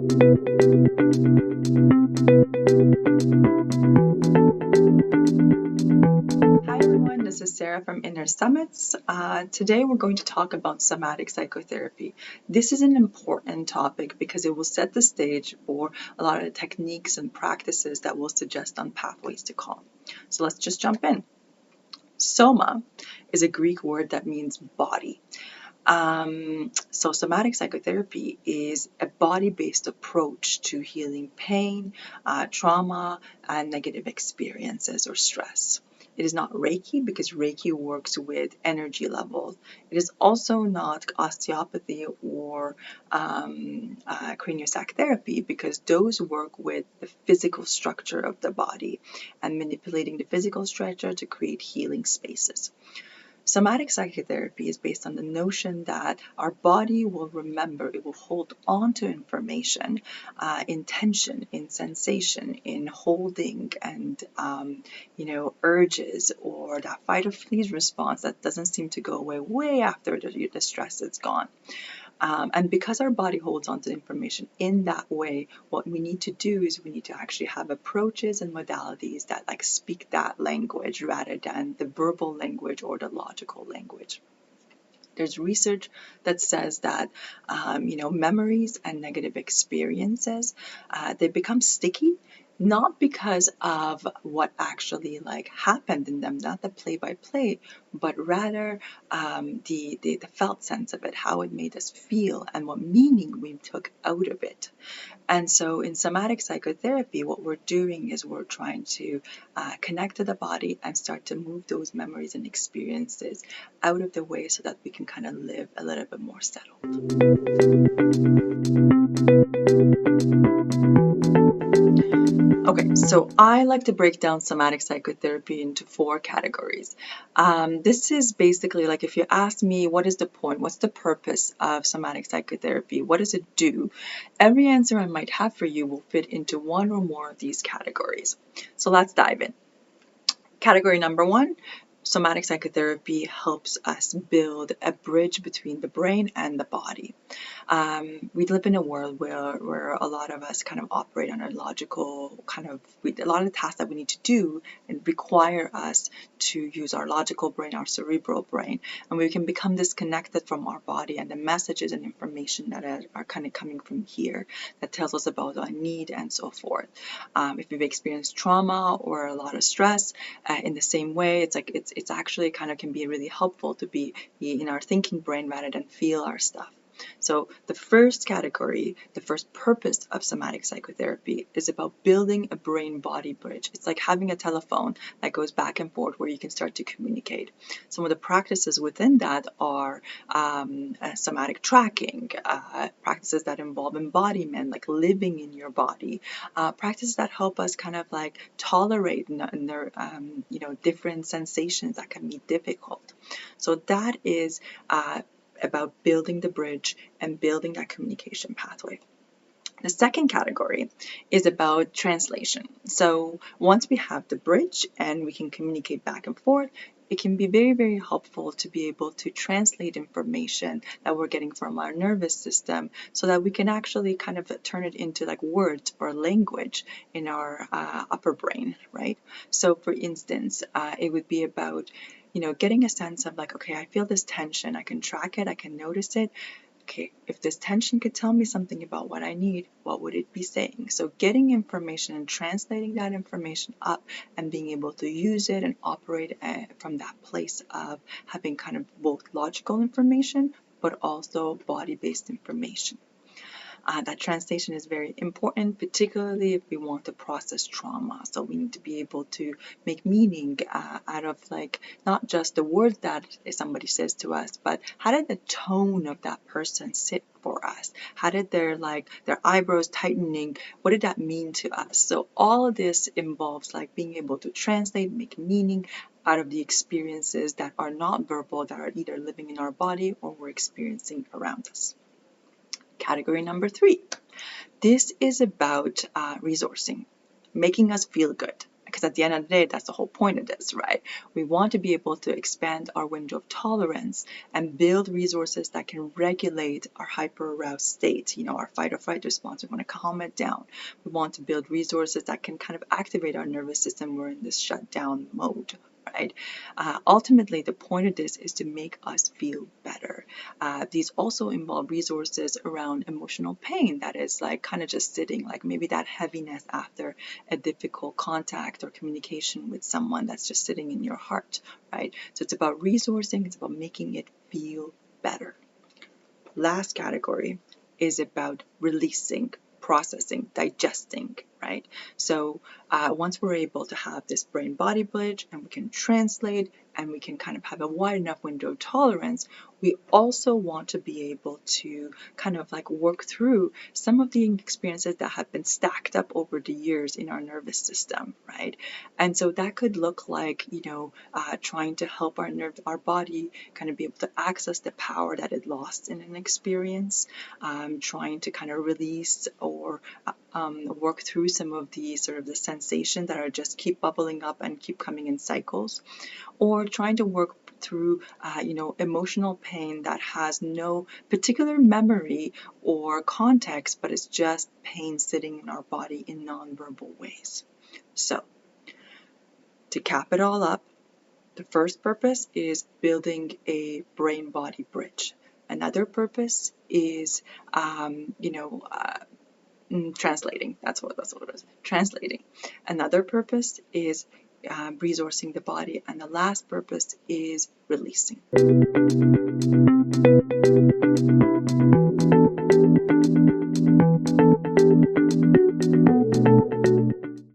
Hi everyone, this is Sarah from Inner Summits. Today we're going to talk about somatic psychotherapy. This is an important topic because it will set the stage for a lot of the techniques and practices that we'll suggest on pathways to calm. So let's just jump in. Soma is a Greek word that means body. So somatic psychotherapy is a body-based approach to healing pain, trauma, and negative experiences or stress. It is not Reiki because Reiki works with energy levels. It is also not osteopathy or craniosacral therapy because those work with the physical structure of the body and manipulating the physical structure to create healing spaces. Somatic psychotherapy is based on the notion that our body will remember, it will hold on to information, in tension, in sensation, in holding and, urges or that fight or flee response that doesn't seem to go away way after the stress is gone. And because our body holds on to information in that way, what we need to do is we need to actually have approaches and modalities that speak that language rather than the verbal language or the logical language. There's research that says that, memories and negative experiences, they become sticky, not because of what actually happened in them, not the play by play, but rather the felt sense of it, how it made us feel and what meaning we took out of it. And so in somatic psychotherapy, what we're doing is we're trying to connect to the body and start to move those memories and experiences out of the way so that we can kind of live a little bit more settled. Okay, so I like to break down somatic psychotherapy into 4 categories. This is basically if you ask me, what is the point? What's the purpose of somatic psychotherapy? What does it do? Every answer I might have for you will fit into one or more of these categories. So let's dive in. Category number 1, somatic psychotherapy helps us build a bridge between the brain and the body. We live in a world where a lot of us kind of operate on a logical a lot of the tasks that we need to do and require us to use our logical brain, our cerebral brain, and we can become disconnected from our body and the messages and information that are kind of coming from here that tells us about our need and so forth. If we've experienced trauma or a lot of stress, in the same way, it's actually kind of can be really helpful to be in our thinking brain rather than feel our stuff. So the first category, the first purpose of somatic psychotherapy is about building a brain-body bridge. It's like having a telephone that goes back and forth where you can start to communicate. Some of the practices within that are somatic tracking, practices that involve embodiment, like living in your body, practices that help us kind of tolerate different sensations that can be difficult. So that is about building the bridge and building that communication pathway. The second category is about translation. So once we have the bridge and we can communicate back and forth, it can be very, very helpful to be able to translate information that we're getting from our nervous system so that we can actually kind of turn it into words or language in our upper brain, right? So for instance, it would be about getting a sense of okay, I feel this tension, I can track it, I can notice it. Okay, if this tension could tell me something about what I need, what would it be saying? So getting information and translating that information up and being able to use it and operate from that place of having kind of both logical information, but also body-based information. That translation is very important, particularly if we want to process trauma. So we need to be able to make meaning out of not just the words that somebody says to us, but how did the tone of that person sit for us? How did their eyebrows tightening, what did that mean to us? So all of this involves being able to translate, make meaning out of the experiences that are not verbal, that are either living in our body or we're experiencing around us. Category number 3. This is about resourcing, making us feel good. Because at the end of the day, that's the whole point of this, right? We want to be able to expand our window of tolerance and build resources that can regulate our hyper-aroused state, our fight or flight response. We want to calm it down. We want to build resources that can kind of activate our nervous system. We're in this shutdown mode, right? Ultimately, the point of this is to make us feel better. These also involve resources around emotional pain that is like kind of just sitting, like maybe that heaviness after a difficult contact or communication with someone that's just sitting in your heart, right? So it's about resourcing, it's about making it feel better. Last category is about releasing, processing, digesting, right? So once we're able to have this brain-body bridge and we can translate and we can kind of have a wide enough window of tolerance, we also want to be able to kind of like work through some of the experiences that have been stacked up over the years in our nervous system, right? And so that could look like, trying to help our body kind of be able to access the power that it lost in an experience, trying to kind of release or work through some of the sort of the sensations that are just keep bubbling up and keep coming in cycles, or trying to work through, emotional pain that has no particular memory or context, but it's just pain sitting in our body in nonverbal ways. So, to cap it all up, the first purpose is building a brain-body bridge. Another purpose is, translating. That's what it is. Translating. Another purpose is resourcing the body, and the last purpose is releasing.